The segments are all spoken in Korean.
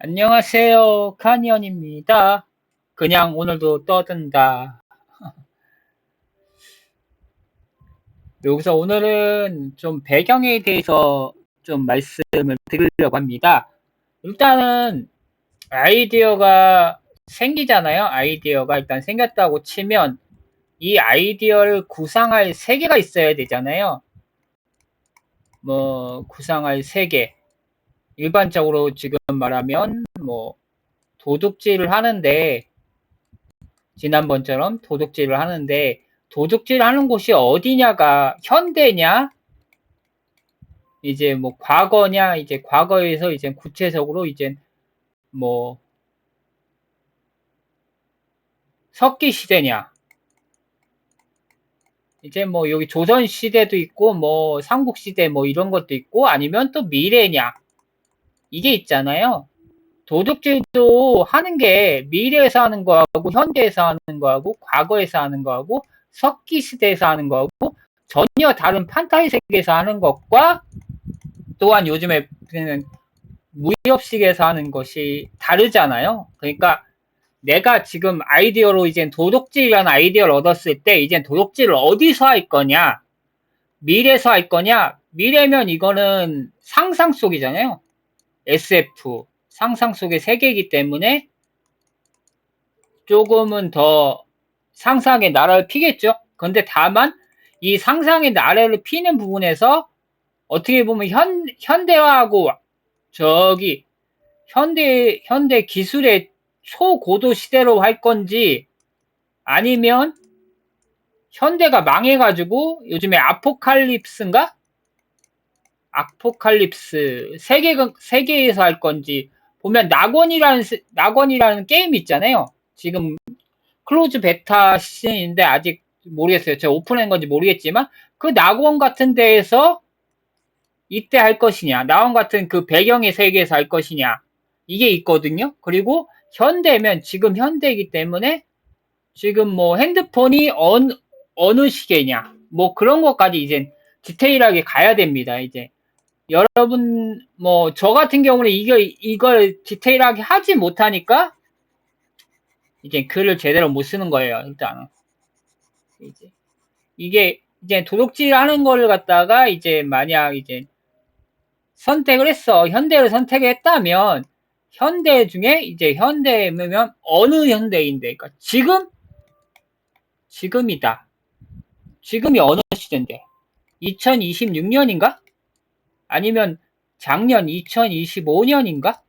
안녕하세요. 카니언입니다. 그냥 오늘도 떠든다. 여기서 오늘은 좀 배경에 대해서 좀 말씀을 드리려고 합니다. 일단은 아이디어가 생기잖아요. 아이디어가 일단 생겼다고 치면 이 아이디어를 구상할 세계가 있어야 되잖아요. 뭐 구상할 세계. 일반적으로 지금 말하면 뭐 도둑질을 하는데 지난번처럼 도둑질을 하는데 도둑질 하는 곳이 어디냐가 현대냐 이제 뭐 과거냐 이제 과거에서 이제 구체적으로 이제 뭐 석기 시대냐 이제 뭐 여기 조선 시대도 있고 뭐 삼국 시대 뭐 이런 것도 있고 아니면 또 미래냐 이게 있잖아요. 도둑질도 하는 게 미래에서 하는 거하고 현대에서 하는 거하고 과거에서 하는 거하고 석기 시대에서 하는 거하고 전혀 다른 판타지 세계에서 하는 것과 또한 요즘에 무협식에서 하는 것이 다르잖아요. 그러니까 내가 지금 아이디어로 이제 도둑질이라는 아이디어를 얻었을 때 이제 도둑질을 어디서 할 거냐, 미래에서 할 거냐, 미래면 이거는 상상 속이잖아요. SF 상상 속의 세계이기 때문에 조금은 더 상상의 나라를 피겠죠. 그런데 다만 이 상상의 나라를 피는 부분에서 어떻게 보면 현대화하고 저기 현대 기술의 초고도 시대로 할 건지 아니면 현대가 망해가지고 요즘에 아포칼립스인가? 아포칼립스 세계에서 할 건지 보면 낙원이라는 게임 있잖아요. 지금 클로즈 베타 시즌인데 아직 모르겠어요. 제가 오픈한 건지 모르겠지만 그 낙원 같은 데에서 이때 할 것이냐, 낙원 같은 그 배경의 세계에서 할 것이냐 이게 있거든요. 그리고 현대면 지금 현대이기 때문에 지금 뭐 핸드폰이 어느 시계냐 뭐 그런 것까지 이제 디테일하게 가야 됩니다. 이제 여러분 뭐 저 같은 경우는 이걸 디테일하게 하지 못하니까 이제 글을 제대로 못 쓰는 거예요. 일단은 이제 이게 이제 도둑질 하는 거를 갖다가 이제 만약 이제 선택을 했어. 현대를 선택을 했다면 현대 중에 이제 현대면 어느 현대인데 그러니까 지금이다. 지금이 어느 시대인데 2026년인가? 아니면 작년 2025년인가?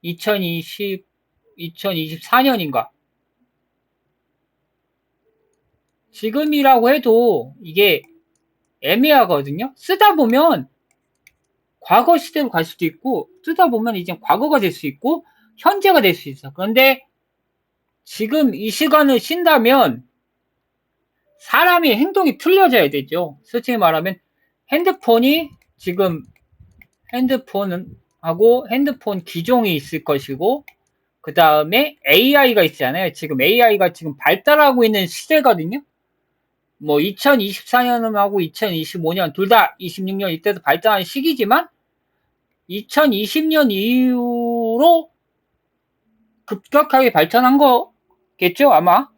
2024년인가? 지금이라고 해도 이게 애매하거든요. 쓰다 보면 과거 시대로 갈 수도 있고 쓰다 보면 이제 과거가 될 수 있고 현재가 될 수 있어. 그런데 지금 이 시간을 쉰다면 사람의 행동이 틀려져야 되죠. 솔직히 말하면 핸드폰이 지금 핸드폰 기종이 있을 것이고 그 다음에 AI가 있잖아요. 지금 AI가 지금 발달하고 있는 시대거든요. 뭐 2024년하고 2025년 둘 다 26년 이때도 발달하는 시기지만 2020년 이후로 급격하게 발전한 거겠죠 아마.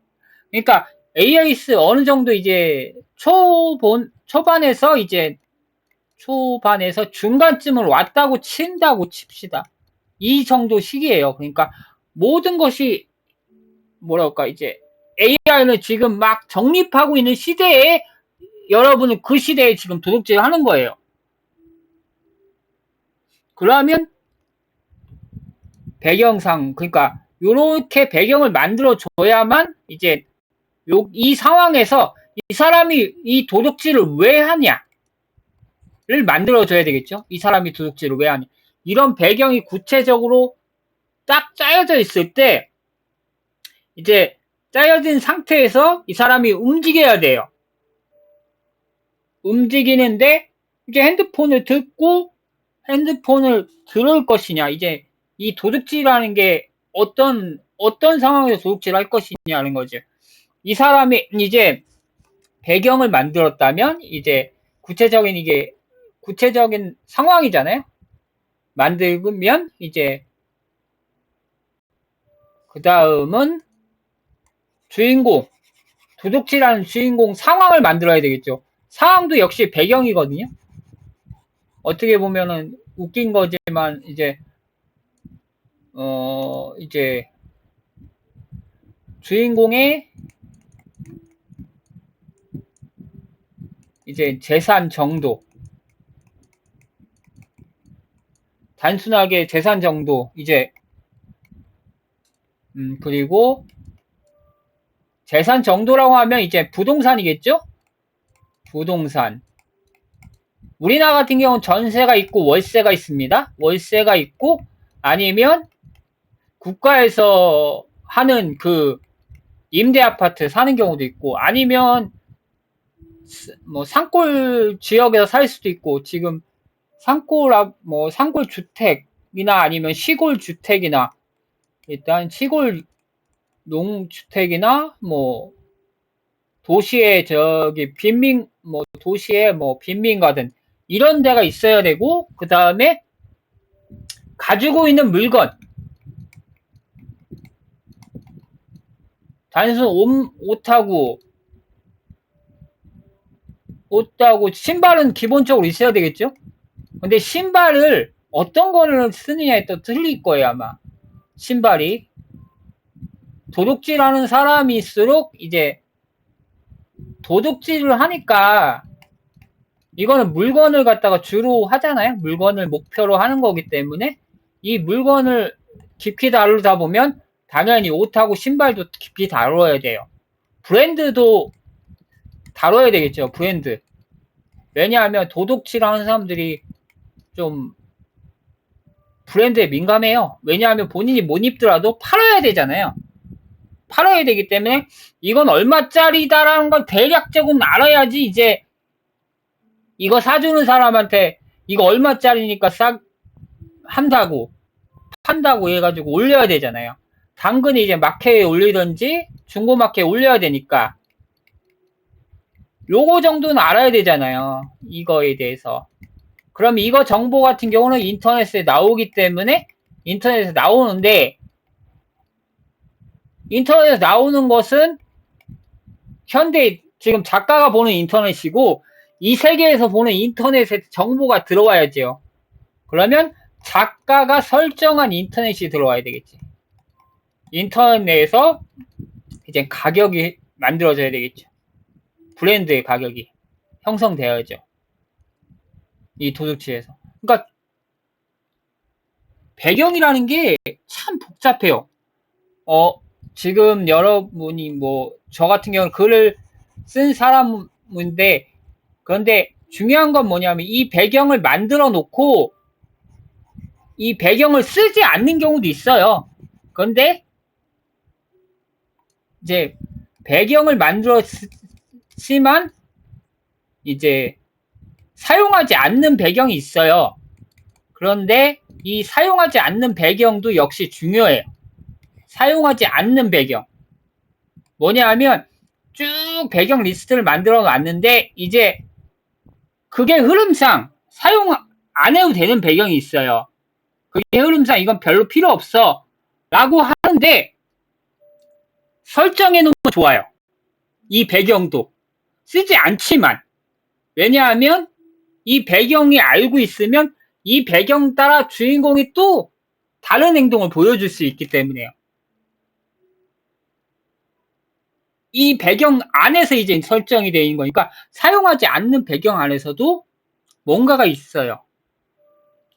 그러니까 AIS 어느 정도 이제 초반에서 중간쯤을 왔다고 친다고 칩시다. 이 정도 시기예요. 그러니까 모든 것이 뭐랄까 이제 AI는 지금 막 정립하고 있는 시대에 여러분은 그 시대에 지금 도둑질 하는 거예요. 그러면 배경상 그러니까 요렇게 배경을 만들어 줘야만 이제 이 상황에서 이 사람이 이 도둑질을 왜 하냐를 만들어 줘야 되겠죠. 이 사람이 도둑질을 왜 하냐. 이런 배경이 구체적으로 딱 짜여져 있을 때 이제 짜여진 상태에서 이 사람이 움직여야 돼요. 움직이는데 이제 핸드폰을 들을 것이냐 이제 이 도둑질하는 게 어떤 상황에서 도둑질 할 것이냐는 거죠. 이 사람이 이제 배경을 만들었다면 이제 구체적인 상황이잖아요. 만들면 이제 그 다음은 주인공, 도둑질하는 주인공 상황을 만들어야 되겠죠. 상황도 역시 배경이거든요. 어떻게 보면은 웃긴 거지만, 이제 주인공의 이제 재산 정도, 단순하게 재산 정도, 그리고 재산 정도라고 하면 이제 부동산이겠죠? 부동산. 우리나라 같은 경우는 전세가 있고 월세가 있습니다. 월세가 있고 아니면 국가에서 하는 그 임대 아파트 사는 경우도 있고 아니면 뭐 산골 지역에서 살 수도 있고 지금 산골 주택이나 아니면 시골 주택이나 일단 시골 농주택이나 뭐 도시에 빈민 가든 이런 데가 있어야 되고 그 다음에 가지고 있는 물건 단순 옷하고 신발은 기본적으로 있어야 되겠죠? 근데 신발을 어떤 거를 쓰느냐에 또 틀릴 거예요 아마. 신발이 도둑질하는 사람일수록 이제 도둑질을 하니까 이거는 물건을 갖다가 주로 하잖아요. 물건을 목표로 하는 거기 때문에 이 물건을 깊이 다루다 보면 당연히 옷하고 신발도 깊이 다뤄야 돼요. 브랜드도 다뤄야 되겠죠. 브랜드. 왜냐하면 도둑질하는 사람들이 좀 브랜드에 민감해요. 왜냐하면 본인이 못 입더라도 팔아야 되잖아요. 팔아야 되기 때문에 이건 얼마짜리다라는 걸 대략적으로 알아야지 이제 이거 사주는 사람한테 이거 얼마짜리니까 판다고 해가지고 올려야 되잖아요. 당근이 이제 마켓에 올리든지 중고마켓에 올려야 되니까 요거 정도는 알아야 되잖아요. 이거에 대해서. 그럼 이거 정보 같은 경우는 인터넷에 나오기 때문에 인터넷에 나오는데 인터넷에 나오는 것은 현대 지금 작가가 보는 인터넷이고 이 세계에서 보는 인터넷에 정보가 들어와야죠. 그러면 작가가 설정한 인터넷이 들어와야 되겠지. 인터넷 내에서 이제 가격이 만들어져야 되겠죠. 브랜드의 가격이 형성되어야죠. 이 도둑질에서. 그러니까 배경이라는 게 참 복잡해요. 지금 여러분이 저 같은 경우는 글을 쓴 사람인데 그런데 중요한 건 뭐냐면 이 배경을 만들어 놓고 이 배경을 쓰지 않는 경우도 있어요. 그런데 이제 배경을 만들었지만 이제 사용하지 않는 배경이 있어요. 그런데 이 사용하지 않는 배경도 역시 중요해요. 사용하지 않는 배경. 뭐냐 하면 쭉 배경 리스트를 만들어 놨는데 이제 그게 흐름상 사용 안 해도 되는 배경이 있어요. 그게 흐름상 이건 별로 필요 없어 라고 하는데 설정해 놓으면 좋아요. 이 배경도 쓰지 않지만 왜냐하면 이 배경이 알고 있으면 이 배경 따라 주인공이 또 다른 행동을 보여줄 수 있기 때문에요. 이 배경 안에서 이제 설정이 되어 있는 거니까 사용하지 않는 배경 안에서도 뭔가가 있어요.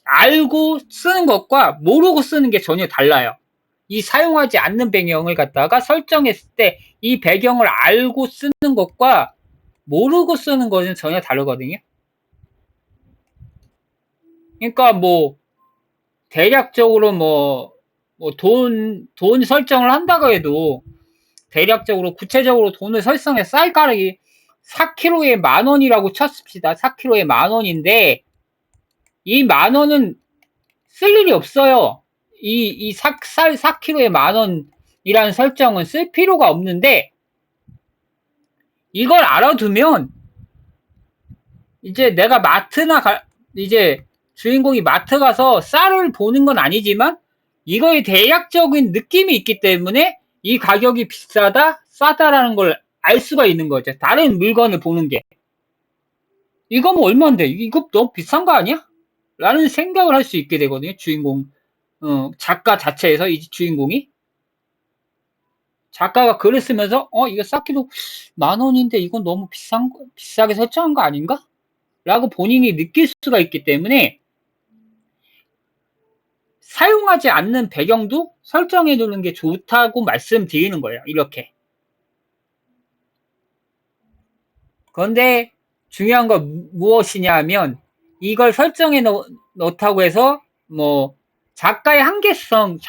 알고 쓰는 것과 모르고 쓰는 게 전혀 달라요. 이 사용하지 않는 배경을 갖다가 설정했을 때 이 배경을 알고 쓰는 것과 모르고 쓰는 것은 전혀 다르거든요. 그러니까 대략적으로 돈 설정을 한다고 해도 대략적으로 구체적으로 돈을 설정해서 쌀가루기 4kg에 10,000원이라고 쳤습시다. 4kg에 10,000원인데 이 10,000원은 쓸 일이 없어요. 이 쌀 4kg에 10,000원이라는 설정은 쓸 필요가 없는데 이걸 알아두면 이제 내가 이제 주인공이 마트 가서 쌀을 보는 건 아니지만 이거에 대략적인 느낌이 있기 때문에 이 가격이 비싸다, 싸다라는 걸 알 수가 있는 거죠. 다른 물건을 보는 게. 이거 뭐 얼마인데? 이거 너무 비싼 거 아니야? 라는 생각을 할 수 있게 되거든요. 작가 자체에서 이 주인공이. 작가가 글을 쓰면서, 이거 쌓기도 10,000원인데 이건 너무 비싸게 설정한 거 아닌가? 라고 본인이 느낄 수가 있기 때문에 사용하지 않는 배경도 설정해 두는 게 좋다고 말씀드리는 거예요. 이렇게. 그런데 중요한 건 무엇이냐 하면 이걸 설정해 놓다고 해서 뭐 작가의 한계상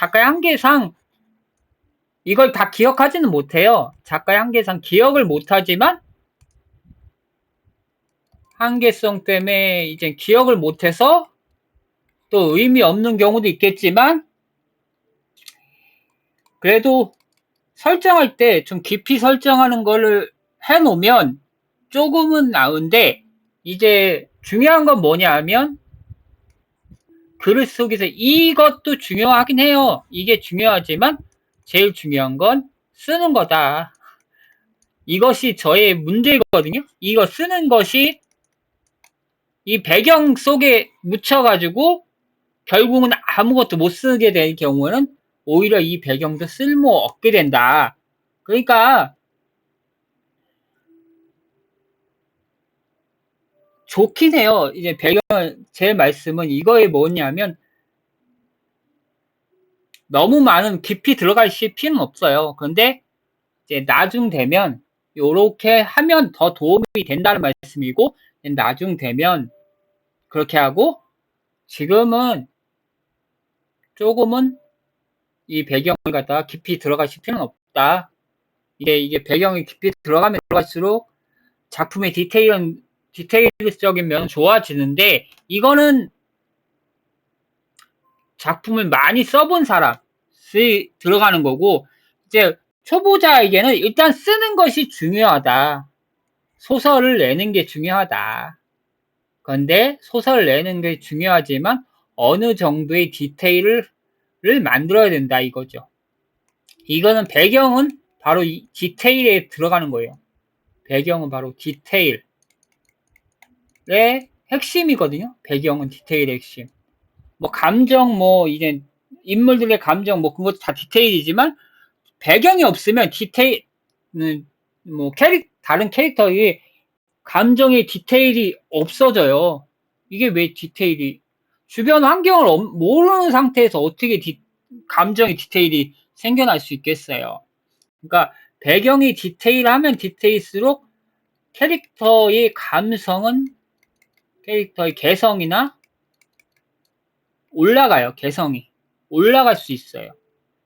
이걸 다 기억하지는 못해요. 작가의 한계상 기억을 못하지만 한계성 때문에 이제 기억을 못해서 또 의미 없는 경우도 있겠지만 그래도 설정할 때 좀 깊이 설정하는 거를 해놓으면 조금은 나은데 이제 중요한 건 뭐냐 하면 글 속에서 이것도 중요하긴 해요. 이게 중요하지만 제일 중요한 건 쓰는 거다. 이것이 저의 문제거든요. 이거 쓰는 것이 이 배경 속에 묻혀가지고 결국은 아무것도 못 쓰게 될 경우는 오히려 이 배경도 쓸모 없게 된다. 그러니까 좋긴 해요. 이제 제 말씀은 이거에 뭐냐면 너무 많은 깊이 들어갈 필요는 없어요. 그런데 이제 나중 되면 요렇게 하면 더 도움이 된다는 말씀이고 나중 되면 그렇게 하고 지금은 조금은 이 배경을 갖다가 깊이 들어가실 필요는 없다. 이게 배경이 깊이 들어가면 들어갈수록 작품의 디테일적인 면은 좋아지는데 이거는 작품을 많이 써본 사람이 들어가는 거고 이제 초보자에게는 일단 쓰는 것이 중요하다. 소설을 내는 게 중요하다. 그런데 소설을 내는 게 중요하지만 어느 정도의 디테일을 만들어야 된다 이거죠. 이거는 배경은 바로 이 디테일에 들어가는 거예요. 배경은 바로 디테일의 핵심이거든요. 배경은 디테일의 핵심. 뭐 감정 이제 인물들의 감정 그런 것도 다 디테일이지만 배경이 없으면 다른 캐릭터의 감정의 디테일이 없어져요. 이게 왜 주변 환경을 모르는 상태에서 어떻게 감정의 디테일이 생겨날 수 있겠어요. 그러니까 배경이 디테일하면 디테일수록 캐릭터의 개성이나 올라가요. 개성이 올라갈 수 있어요.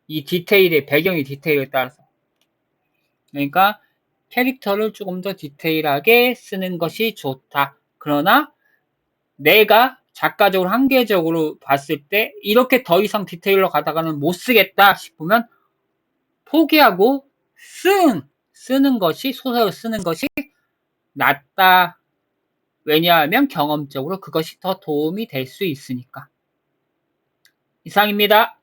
이 배경의 디테일에 따라서. 그러니까 캐릭터를 조금 더 디테일하게 쓰는 것이 좋다. 그러나 내가 작가적으로 한계적으로 봤을 때 이렇게 더 이상 디테일로 가다가는 못 쓰겠다 싶으면 포기하고 소설을 쓰는 것이 낫다. 왜냐하면 경험적으로 그것이 더 도움이 될 수 있으니까. 이상입니다.